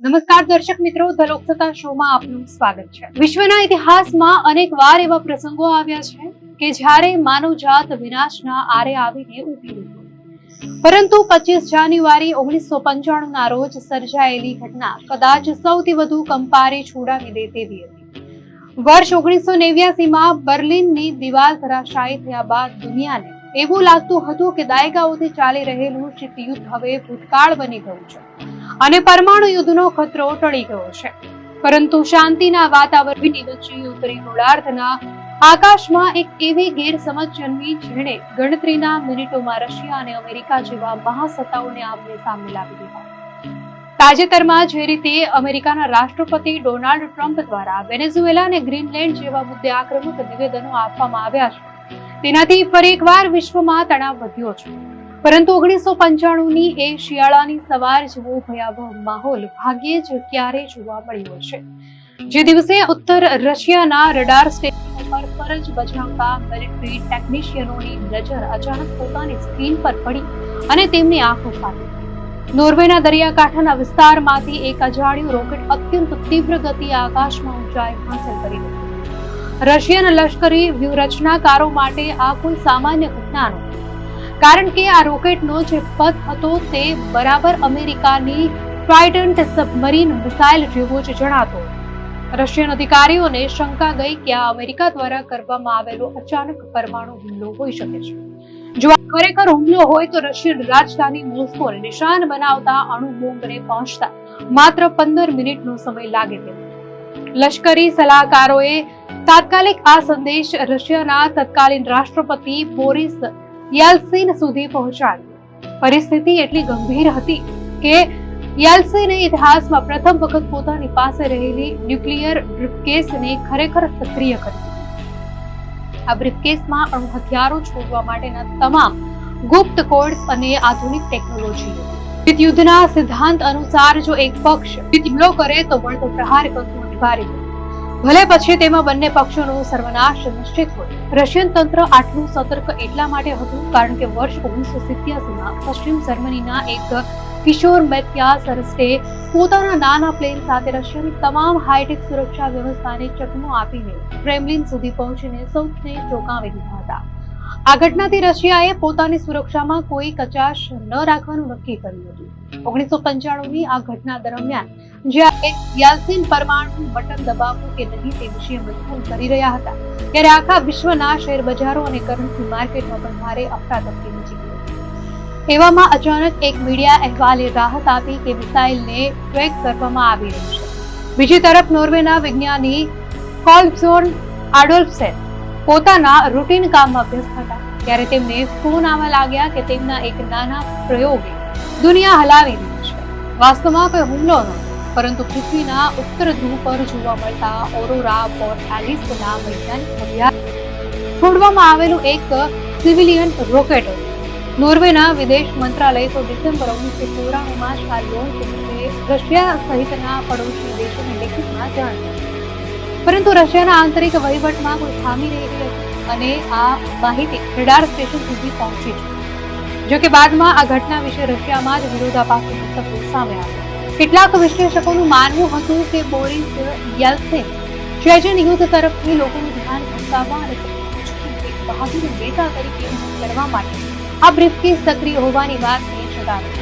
નમસ્કાર દર્શક મિત્રો, ધ લોકસત્તા શોમાં આપનું સ્વાગત છે। વિશ્વના ઇતિહાસમાં અનેકવાર એવા પ્રસંગો આવ્યા છે કે જ્યારે માનવજાત વિનાશના આરે આવીને ઊભી રહી, પરંતુ 25 જાન્યુઆરી 1995 ના રોજ સર્જાયેલી ઘટના કદાચ સૌથી વધુ કંપારી છોડાવી દે તેવી હતી। વર્ષ 1989 માં બર્લિનની દિવાલ ધરાશાયી થયા બાદ દુનિયાને એવું લાગતું હતું કે દાયકાઓથી ચાલી રહેલું શીત યુદ્ધ હવે ભૂતકાળ બની ગયું છે અને પરમાણુ યુદ્ધનો ખતરો ટળી ગયો છે। પરંતુ શાંતિના વાતાવરણની વચ્ચે ઉત્તરી ગોળાર્ધના આકાશમાં એક એવી ગેરસમજ જન્મી જેણે ગણતરીના મિનિટોમાં રશિયા અને અમેરિકા જેવા મહાસત્તાઓને આમને સામે લાવી દીધા। તાજેતરમાં જે રીતે અમેરિકાના રાષ્ટ્રપતિ ડોનાલ્ડ ટ્રમ્પ દ્વારા વેનેઝુએલા અને ગ્રીનલેન્ડ જેવા મુદ્દે આક્રમક નિવેદનો આપવામાં આવ્યા છે, તેનાથી ફરી એકવાર વિશ્વમાં તણાવ વધ્યો છે। પરંતુ 1995ની એ શિયાળાની સવાર જેવો ભયાવહ માહોલ ભાગ્યે જ ક્યારે જોવા મળ્યો છે, જે દિવસે ઉત્તર રશિયાના રડાર સ્ટેશન પર ફરજ બજાવતા મિલિટરી ટેકનિશિયનોની નજર અચાનક પોતાની સ્ક્રીન પર પડી અને તેમની આંખો ફાટી। નોર્વેના દરિયાકાંઠાના વિસ્તારમાંથી એક અજાણ્યું રોકેટ અત્યંત તીવ્ર ગતિએ આકાશમાં ઊંચાઈ હાંસલ કરી હતી। રશિયન લશ્કરી વ્યૂહરચનાકારો માટે આ કોઈ સામાન્ય ઘટના નહોતી, કારણ કે આ રોકેટનો જે પથ હતો તે બરાબર અમેરિકાની ટ્રાઇડન્ટ સબમરીન મિસાઇલ જેવો જ જણાતો। રશિયન અધિકારીઓને શંકા ગઈ કે આ અમેરિકા દ્વારા કરવામાં આવેલો અચાનક પરમાણુ હુમલો હોઈ શકે છે। જો આ ખરેખર હુમલો હોય તો રશિયન રાજધાની મોસ્કોને નિશાન બનાવતા અણુ બોમ્બને પહોંચતા માત્ર 15 મિનિટનો સમય લાગે તેમ લશ્કરી સલાહકારોએ તાત્કાલિક આ સંદેશ રશિયાના તત્કાલીન રાષ્ટ્રપતિ બોરિસ યેલ્ત્સિન સુધી પહોંચાડ્યો। પરિસ્થિતિ એટલી ગંભીર હતી કે યેલ્ત્સિને ઇતિહાસમાં પ્રથમ વખત પોતાની પાસે રહેલી ન્યુક્લિયર બ્રીફકેસને ખરેખર સક્રિય કરી। આ બ્રીફકેસમાં અણુ હથિયારો છોડવા માટેના તમામ ગુપ્ત કોડ્સ અને આધુનિક ટેકનોલોજી। યુદ્ધના સિદ્ધાંત અનુસાર જો એક પક્ષ હુમલો કરે તો વળતો પ્રહાર કરવો અનિવાર્ય હોય, ભલે પછી તેમાં બંને પક્ષોનો સર્વનાશ નિશ્ચિત હોય। રશિયન તંત્ર આટલું સતર્ક એટલા માટે હતું કારણ કે વર્ષ 1987માં પશ્ચિમ જર્મનીના એક કિશોર મેત્યાસ રસ્ટે પોતાના નાના પ્લેન સાથે રશિયાની તમામ હાઈટેક સુરક્ષા વ્યવસ્થાને ચકમો આપીને ક્રેમલિન સુધી પહોંચીને સૌને ચોંકાવી દીધા હતા। આ ઘટનાથી રશિયાએ પોતાની સુરક્ષામાં કોઈ કચાશ ન રાખવાનું નક્કી કર્યું હતું। 1995ની આ ઘટના દરમિયાન જ્યારે યેલ્ત્સિન પરમાણુ બટન દબાવવું કે નહીં તે વિશે મંથન કરી રહ્યા હતા, ત્યારે આખા વિશ્વના શેર બજારો અને કરન્સી માર્કેટમાં પણ ભારે અફરાતફરી મચી ગઈ। એવામાં અચાનક એક મીડિયા અહેવાલે રાહત આપી કે મિસાઇલને ટ્રેક કરવામાં આવી રહી છે। બીજી તરફ નોર્વેના વિજ્ઞાની કોલ્બજોર્ન આડોલ્ફસેન પોતાના રૂટીન કામમાં વ્યસ્ત હતા, ત્યારે તેમને ફોન આવવા લાગ્યા કે તેમના એક નાના પ્રયોગે દુનિયા હલાવી દીધી છે। વાસ્તવમાં કોઈ હુમલો નહોતો, પરંતુ પૃથ્વીના ઉત્તર ધ્રુવ પર જોવા મળતા ઓરોરા બોર્નાલિસ ના વૈજ્ઞાનિક અભ્યાસ છોડવામાં આવેલું એક સિવિલિયન રોકેટ હતું। નોર્વેના વિદેશ મંત્રાલય તો ડિસેમ્બર 1994માં જ આ લોન્ચ વિશે રશિયા સહિતના પડોશી દેશોને લેખિતમાં જાણ કરી, પરંતુ રશિયાના આંતરિક વહીવટમાં કોઈ ખામી રહી ગઈ હતી અને આ માહિતી રડાર સ્ટેશન સુધી પહોંચી છે। જો કે બાદમાં આ ઘટના વિશે રશિયામાં જ વિરોધાભાસી મંતવ્યો સામે આવ્યા। કેટલાક વિશ્લેષકોનું માનવું હતું કે બોરિસ યેલ્ત્સિન ચેચન યુદ્ધ તરફથી લોકોનું ધ્યાન ભટકાવવા અને બહાદુર નેતા તરીકે લડવા માટે આ બ્રીફકેસ સક્રિય હોવાની વાતને ચગાવી।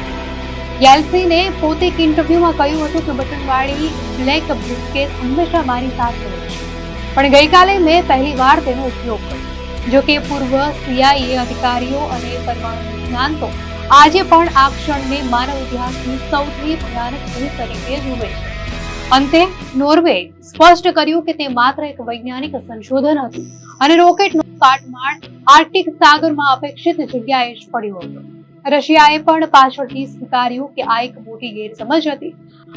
યેલ્ત્સિને પોતે એક ઇન્ટરવ્યુમાં કહ્યું હતું કે બટનવાળી બ્લેક બ્રીફકેસ હંમેશા મારી સાથે હોય છે, પણ ગઈકાલે મેં પહેલીવાર તેનો ઉપયોગ કર્યો। જો કે પૂર્વ CIA અધિકારીઓ અને પરમાણુ નિષ્ણાતો આજે પણ આ ક્ષણને માનવ ઇતિહાસની સૌથી ભયાનક ભૂલ તરીકે જુએ છે। અંતે નોર્વેએ સ્પષ્ટ કર્યું કે તે માત્ર એક વૈજ્ઞાનિક સંશોધન હતું અને રોકેટનો કાટમાળ આર્કટિક સાગરમાં અપેક્ષિત જગ્યાએ જ પડ્યો હતો। રશિયાએ પણ પાછળથી સ્વીકાર્યું કે આ એક મોટી ગેરસમજ હતી।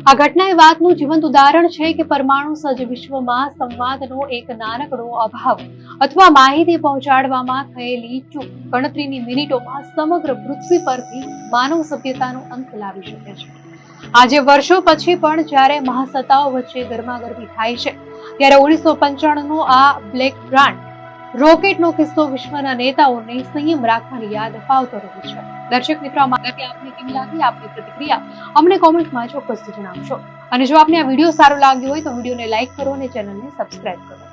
આ ઘટના એ વાતનું જીવંત ઉદાહરણ છે કે પરમાણુ સજ્જ વિશ્વમાં સંવાદનો એક નાનકડો અભાવ અથવા માહિતી પહોંચાડવામાં થયેલી ચૂક ગણતરીની મિનિટોમાં સમગ્ર પૃથ્વી પરથી માનવ સભ્યતાનો અંત લાવી શકે છે। આજે વર્ષો પછી પણ જ્યારે મહાસત્તાઓ વચ્ચે ગરમાગરમી થાય છે, ત્યારે 1995નો આ બ્લેક બ્રાન્ડ રોકેટનો કિસ્સો વિશ્વના નેતાઓને સંયમ રાખવાની યાદ અપાવતો રહ્યો છે। દર્શક મિત્રો, આ માહિતી આપને કેવી લાગી, આપની પ્રતિક્રિયા અમને કોમેન્ટમાં ચોક્કસથી જણાવશો. અને જો આપને આ વિડીયો સારો લાગ્યો હોય તો વિડીયોને લાઈક કરો અને ચેનલને સબસ્ક્રાઇબ કરો.